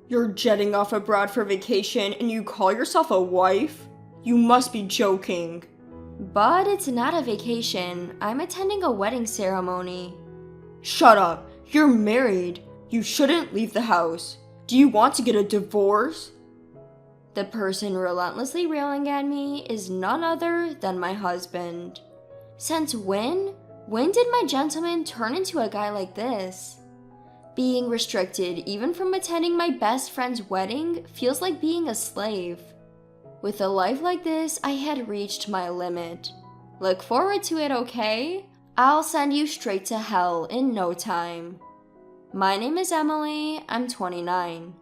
You're jetting off abroad for vacation and you call yourself a wife? You must be joking. But it's not a vacation. I'm attending a wedding ceremony. Shut up. You're married. You shouldn't leave the house. Do you want to get a divorce? The person relentlessly railing at me is none other than my husband. Since when? When did my gentleman turn into a guy like this? Being restricted even from attending my best friend's wedding feels like being a slave. With a life like this, I had reached my limit. Look forward to it, okay? I'll send you straight to hell in no time. My name is Emily, I'm 29.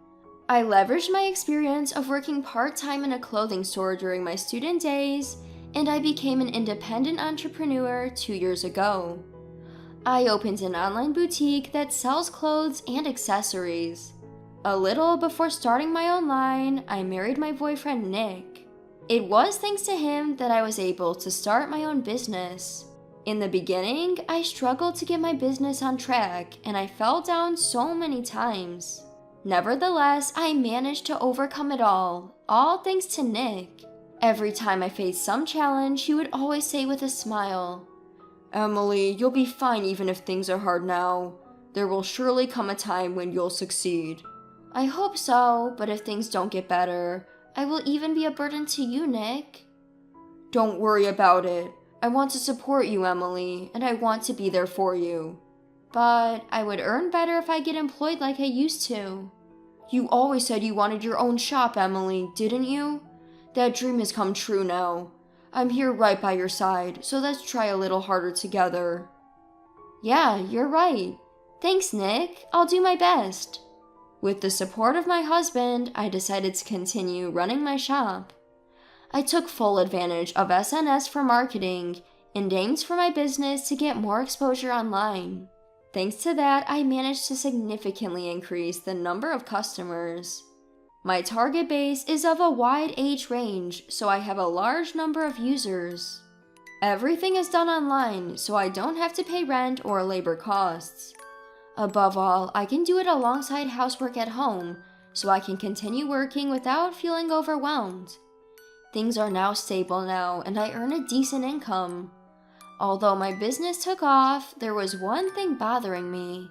I leveraged my experience of working part-time in a clothing store during my student days, and I became an independent entrepreneur 2 years ago. I opened an online boutique that sells clothes and accessories. A little before starting my own line, I married my boyfriend Nick. It was thanks to him that I was able to start my own business. In the beginning, I struggled to get my business on track and I fell down so many times. Nevertheless, I managed to overcome it all thanks to Nick. Every time I faced some challenge, he would always say with a smile, "Emily, you'll be fine even if things are hard now. There will surely come a time when you'll succeed." I hope so, but if things don't get better, I will even be a burden to you, Nick. Don't worry about it. I want to support you, Emily, and I want to be there for you. But I would earn better if I get employed like I used to. You always said you wanted your own shop, Emily, didn't you? That dream has come true now. I'm here right by your side, so let's try a little harder together. Yeah, you're right. Thanks, Nick. I'll do my best. With the support of my husband, I decided to continue running my shop. I took full advantage of SNS for marketing and aimed for my business to get more exposure online. Thanks to that, I managed to significantly increase the number of customers. My target base is of a wide age range, so I have a large number of users. Everything is done online, so I don't have to pay rent or labor costs. Above all, I can do it alongside housework at home, so I can continue working without feeling overwhelmed. Things are now stable now, and I earn a decent income. Although my business took off, there was one thing bothering me.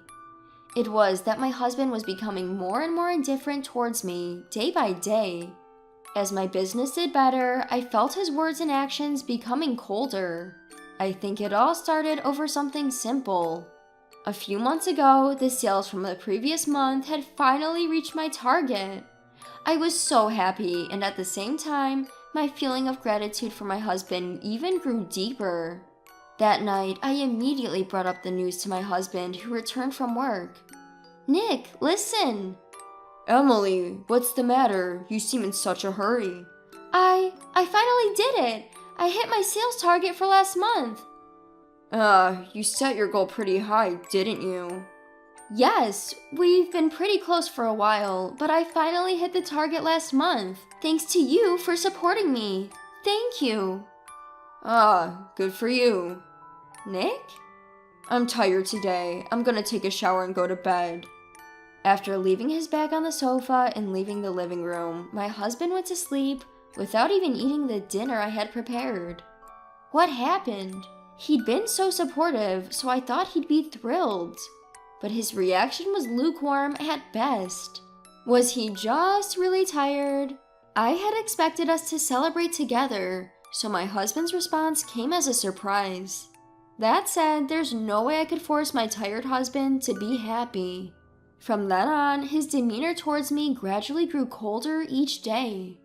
It was that my husband was becoming more and more indifferent towards me, day by day. As my business did better, I felt his words and actions becoming colder. I think it all started over something simple. A few months ago, the sales from the previous month had finally reached my target. I was so happy, and at the same time, my feeling of gratitude for my husband even grew deeper. That night, I immediately brought up the news to my husband, who returned from work. "Nick, listen!" "Emily, what's the matter? You seem in such a hurry." I finally did it! I hit my sales target for last month." You set your goal pretty high, didn't you?" "Yes, we've been pretty close for a while, but I finally hit the target last month, thanks to you for supporting me. Thank you." Good for you. "Nick?" "I'm tired today. I'm gonna take a shower and go to bed." After leaving his bag on the sofa and leaving the living room, my husband went to sleep without even eating the dinner I had prepared. What happened? He'd been so supportive, so I thought he'd be thrilled. But his reaction was lukewarm at best. Was he just really tired? I had expected us to celebrate together, so my husband's response came as a surprise. That said, there's no way I could force my tired husband to be happy. From then on, his demeanor towards me gradually grew colder each day.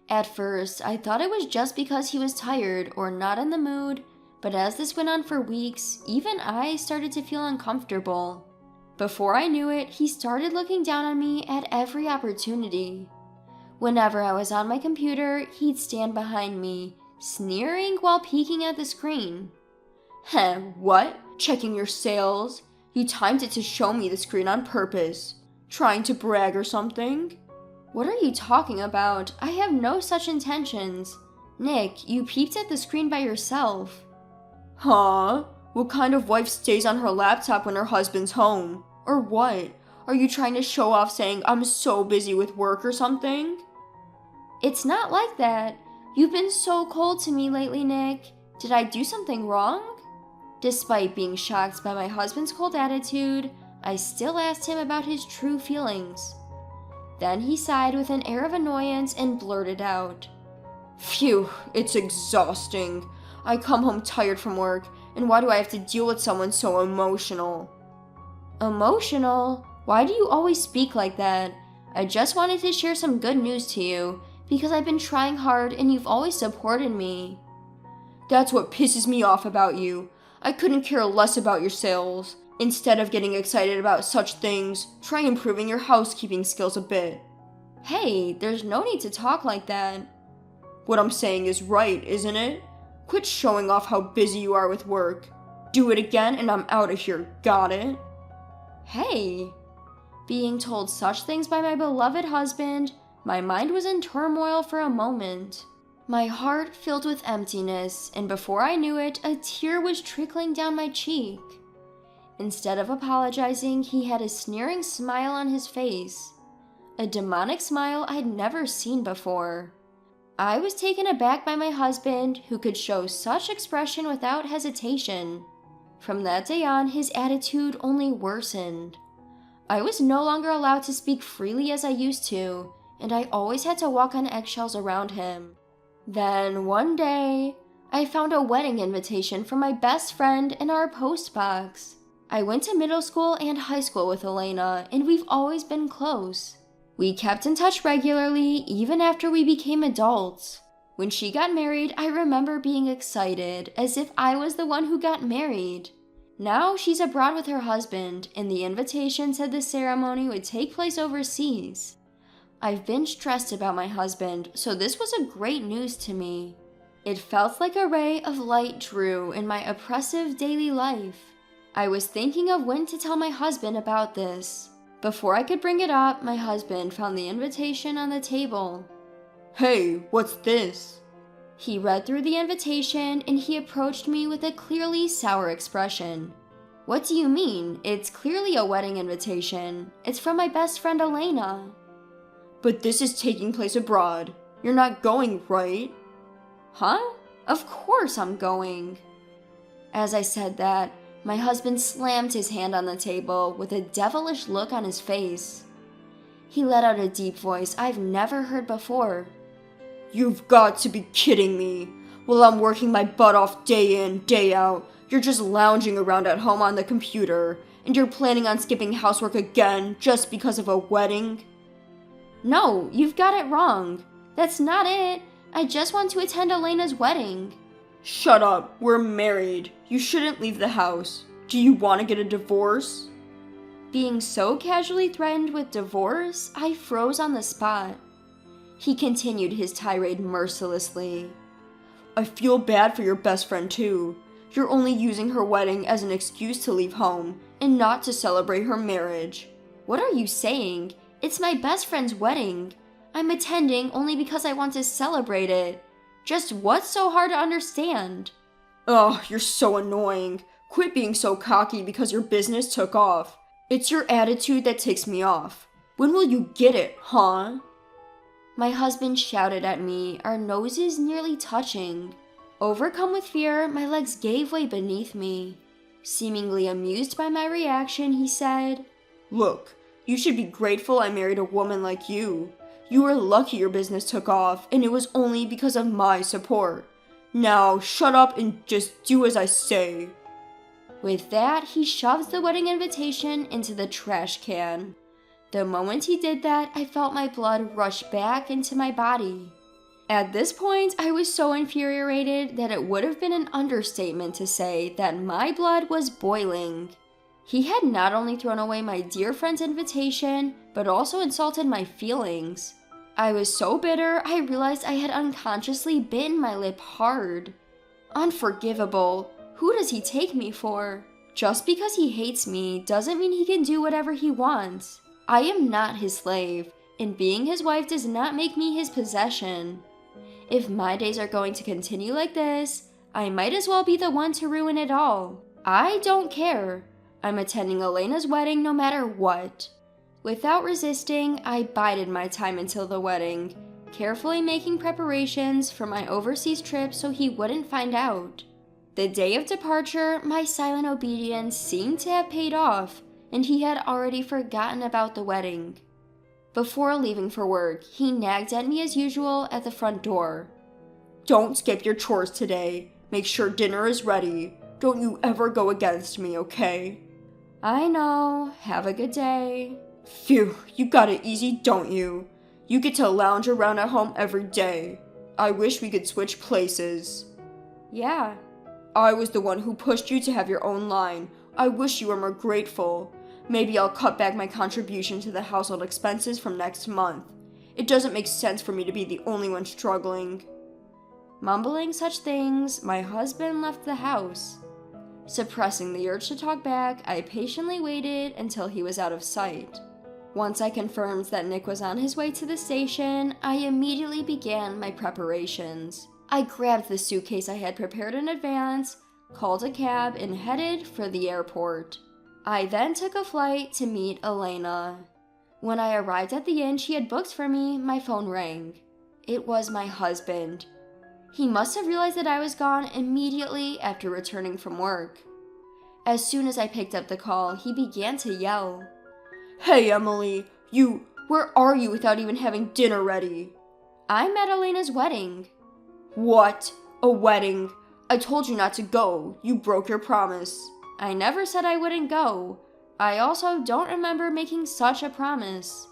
At first, I thought it was just because he was tired or not in the mood, but as this went on for weeks, even I started to feel uncomfortable. Before I knew it, he started looking down on me at every opportunity. Whenever I was on my computer, he'd stand behind me, sneering while peeking at the screen. What? Checking your sales? You timed it to show me the screen on purpose. Trying to brag or something?" "What are you talking about? I have no such intentions. Nick, you peeped at the screen by yourself." Huh? What kind of wife stays on her laptop when her husband's home? Or what? Are you trying to show off saying I'm so busy with work or something? It's not like that. You've been so cold to me lately, Nick. Did I do something wrong? Despite being shocked by my husband's cold attitude, I still asked him about his true feelings. Then he sighed with an air of annoyance and blurted out, Phew, it's exhausting. I come home tired from work, and why do I have to deal with someone so emotional? Emotional? Why do you always speak like that? I just wanted to share some good news to you, because I've been trying hard and you've always supported me. That's what pisses me off about you. I couldn't care less about your sales. Instead of getting excited about such things, try improving your housekeeping skills a bit. Hey, there's no need to talk like that. What I'm saying is right, isn't it? Quit showing off how busy you are with work. Do it again and I'm out of here, got it? Hey! Being told such things by my beloved husband, my mind was in turmoil for a moment. My heart filled with emptiness, and before I knew it, a tear was trickling down my cheek. Instead of apologizing, he had a sneering smile on his face. A demonic smile I'd never seen before. I was taken aback by my husband, who could show such expression without hesitation. From that day on, his attitude only worsened. I was no longer allowed to speak freely as I used to, and I always had to walk on eggshells around him. Then, one day, I found a wedding invitation from my best friend in our post box. I went to middle school and high school with Elena, and we've always been close. We kept in touch regularly, even after we became adults. When she got married, I remember being excited, as if I was the one who got married. Now she's abroad with her husband, and the invitation said the ceremony would take place overseas. I've been stressed about my husband, so this was a great news to me. It felt like a ray of light drew in my oppressive daily life. I was thinking of when to tell my husband about this. Before I could bring it up, my husband found the invitation on the table. Hey, what's this? He read through the invitation and he approached me with a clearly sour expression. What do you mean? It's clearly a wedding invitation. It's from my best friend Elena. But this is taking place abroad. You're not going, right? Huh? Of course I'm going. As I said that, my husband slammed his hand on the table with a devilish look on his face. He let out a deep voice I've never heard before. You've got to be kidding me. While I'm working my butt off day in, day out, you're just lounging around at home on the computer, and you're planning on skipping housework again just because of a wedding? No, you've got it wrong. That's not it. I just want to attend Elena's wedding. Shut up. We're married. You shouldn't leave the house. Do you want to get a divorce? Being so casually threatened with divorce, I froze on the spot. He continued his tirade mercilessly. I feel bad for your best friend too. You're only using her wedding as an excuse to leave home and not to celebrate her marriage. What are you saying? It's my best friend's wedding. I'm attending only because I want to celebrate it. Just what's so hard to understand? Ugh, you're so annoying. Quit being so cocky because your business took off. It's your attitude that ticks me off. When will you get it, huh? My husband shouted at me, our noses nearly touching. Overcome with fear, my legs gave way beneath me. Seemingly amused by my reaction, he said, Look, you should be grateful I married a woman like you. You were lucky your business took off, and it was only because of my support. Now, shut up and just do as I say. With that, he shoved the wedding invitation into the trash can. The moment he did that, I felt my blood rush back into my body. At this point, I was so infuriated that it would have been an understatement to say that my blood was boiling. He had not only thrown away my dear friend's invitation, but also insulted my feelings. I was so bitter, I realized I had unconsciously bitten my lip hard. Unforgivable. Who does he take me for? Just because he hates me doesn't mean he can do whatever he wants. I am not his slave, and being his wife does not make me his possession. If my days are going to continue like this, I might as well be the one to ruin it all. I don't care. I'm attending Elena's wedding no matter what. Without resisting, I bided my time until the wedding, carefully making preparations for my overseas trip so he wouldn't find out. The day of departure, my silent obedience seemed to have paid off, and he had already forgotten about the wedding. Before leaving for work, he nagged at me as usual at the front door. "Don't skip your chores today. Make sure dinner is ready. Don't you ever go against me, okay?" "I know. Have a good day." "Phew, you got it easy, don't you? You get to lounge around at home every day. I wish we could switch places." "Yeah." "I was the one who pushed you to have your own line. I wish you were more grateful. Maybe I'll cut back my contribution to the household expenses from next month. It doesn't make sense for me to be the only one struggling." Mumbling such things, my husband left the house. Suppressing the urge to talk back, I patiently waited until he was out of sight. Once I confirmed that Nick was on his way to the station, I immediately began my preparations. I grabbed the suitcase I had prepared in advance, called a cab, and headed for the airport. I then took a flight to meet Elena. When I arrived at the inn she had booked for me, my phone rang. It was my husband. He must have realized that I was gone immediately after returning from work. As soon as I picked up the call, he began to yell. "Hey, Emily, where are you without even having dinner ready?" "I'm at Elena's wedding." "What? A wedding? I told you not to go. You broke your promise." "I never said I wouldn't go. I also don't remember making such a promise."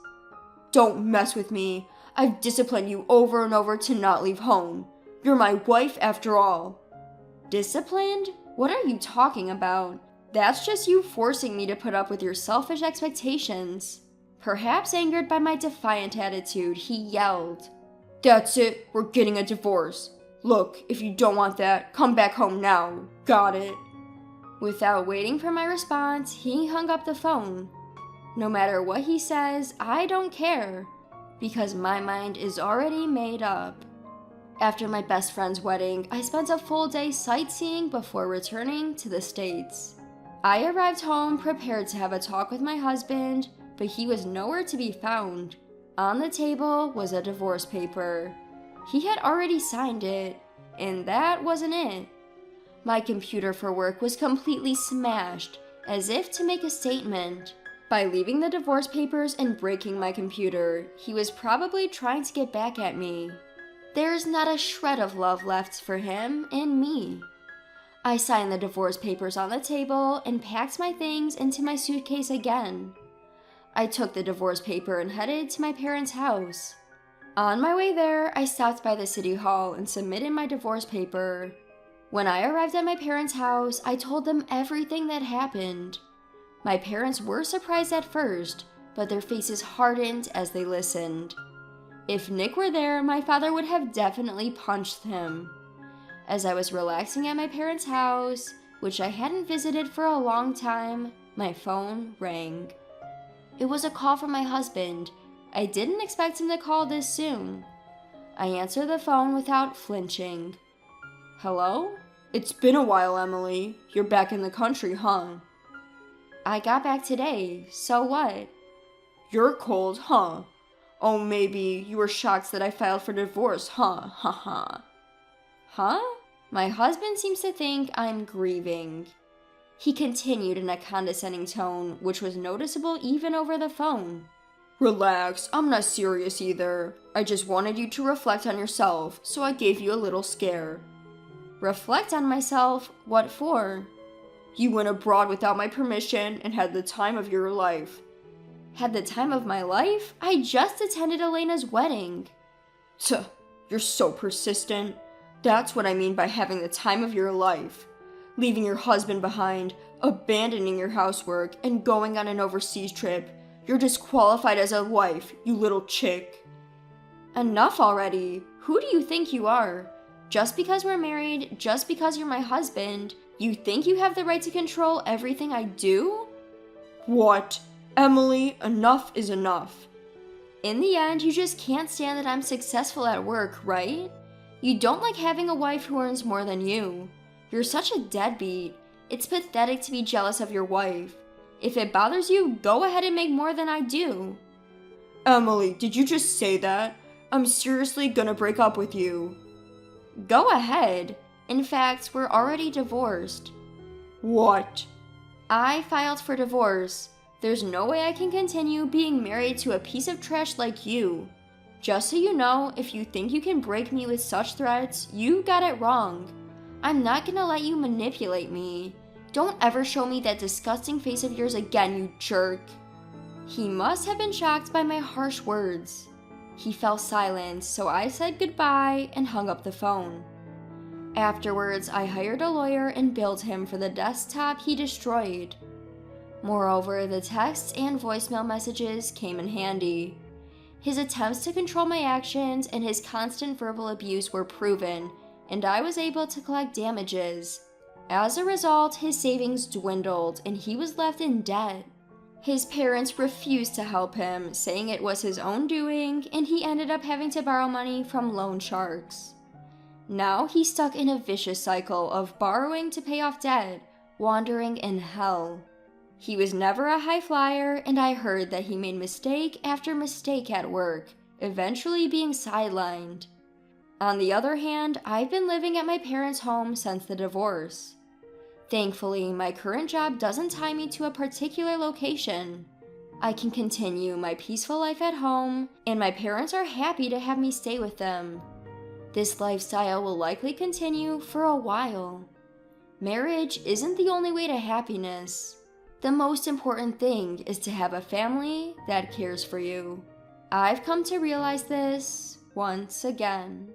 "Don't mess with me. I've disciplined you over and over to not leave home. You're my wife after all." "Disciplined? What are you talking about? That's just you forcing me to put up with your selfish expectations." Perhaps angered by my defiant attitude, he yelled. "That's it. We're getting a divorce. Look, if you don't want that, come back home now. Got it?" Without waiting for my response, he hung up the phone. No matter what he says, I don't care, because my mind is already made up. After my best friend's wedding, I spent a full day sightseeing before returning to the States. I arrived home prepared to have a talk with my husband, but he was nowhere to be found. On the table was a divorce paper. He had already signed it, and that wasn't it. My computer for work was completely smashed, as if to make a statement. By leaving the divorce papers and breaking my computer, he was probably trying to get back at me. There's not a shred of love left for him and me. I signed the divorce papers on the table and packed my things into my suitcase again. I took the divorce paper and headed to my parents' house. On my way there, I stopped by the city hall and submitted my divorce paper. When I arrived at my parents' house, I told them everything that happened. My parents were surprised at first, but their faces hardened as they listened. If Nick were there, my father would have definitely punched him. As I was relaxing at my parents' house, which I hadn't visited for a long time, my phone rang. It was a call from my husband. I didn't expect him to call this soon. I answered the phone without flinching. "Hello?" "It's been a while, Emily. You're back in the country, huh?" "I got back today. So what?" "You're cold, huh? Oh, maybe you were shocked that I filed for divorce, huh? Ha ha." "Huh?" My husband seems to think I'm grieving. He continued in a condescending tone, which was noticeable even over the phone. "Relax, I'm not serious either. I just wanted you to reflect on yourself, so I gave you a little scare." "Reflect on myself? What for?" "You went abroad without my permission and had the time of your life." "Had the time of my life? I just attended Elena's wedding." Tuh, you're so persistent. That's what I mean by having the time of your life. Leaving your husband behind, abandoning your housework, and going on an overseas trip. You're disqualified as a wife, you little chick." "Enough already. Who do you think you are? Just because we're married, just because you're my husband, you think you have the right to control everything I do?" "What? Emily, enough is enough." "In the end, you just can't stand that I'm successful at work, right? You don't like having a wife who earns more than you. You're such a deadbeat. It's pathetic to be jealous of your wife. If it bothers you, go ahead and make more than I do. Emily, did you just say that? I'm seriously gonna break up with you. Go ahead. In fact, we're already divorced. What? I filed for divorce. There's no way I can continue being married to a piece of trash like you. Just so you know, if you think you can break me with such threats, you got it wrong. I'm not gonna let you manipulate me. Don't ever show me that disgusting face of yours again, you jerk. He must have been shocked by my harsh words. He fell silent, so I said goodbye and hung up the phone. Afterwards, I hired a lawyer and billed him for the desktop he destroyed. Moreover, the texts and voicemail messages came in handy. His attempts to control my actions and his constant verbal abuse were proven, and I was able to collect damages. As a result, his savings dwindled and he was left in debt. His parents refused to help him, saying it was his own doing, and he ended up having to borrow money from loan sharks. Now he's stuck in a vicious cycle of borrowing to pay off debt, wandering in hell. He was never a high flyer, and I heard that he made mistake after mistake at work, eventually being sidelined. On the other hand, I've been living at my parents' home since the divorce. Thankfully, my current job doesn't tie me to a particular location. I can continue my peaceful life at home, and my parents are happy to have me stay with them. This lifestyle will likely continue for a while. Marriage isn't the only way to happiness. The most important thing is to have a family that cares for you. I've come to realize this once again.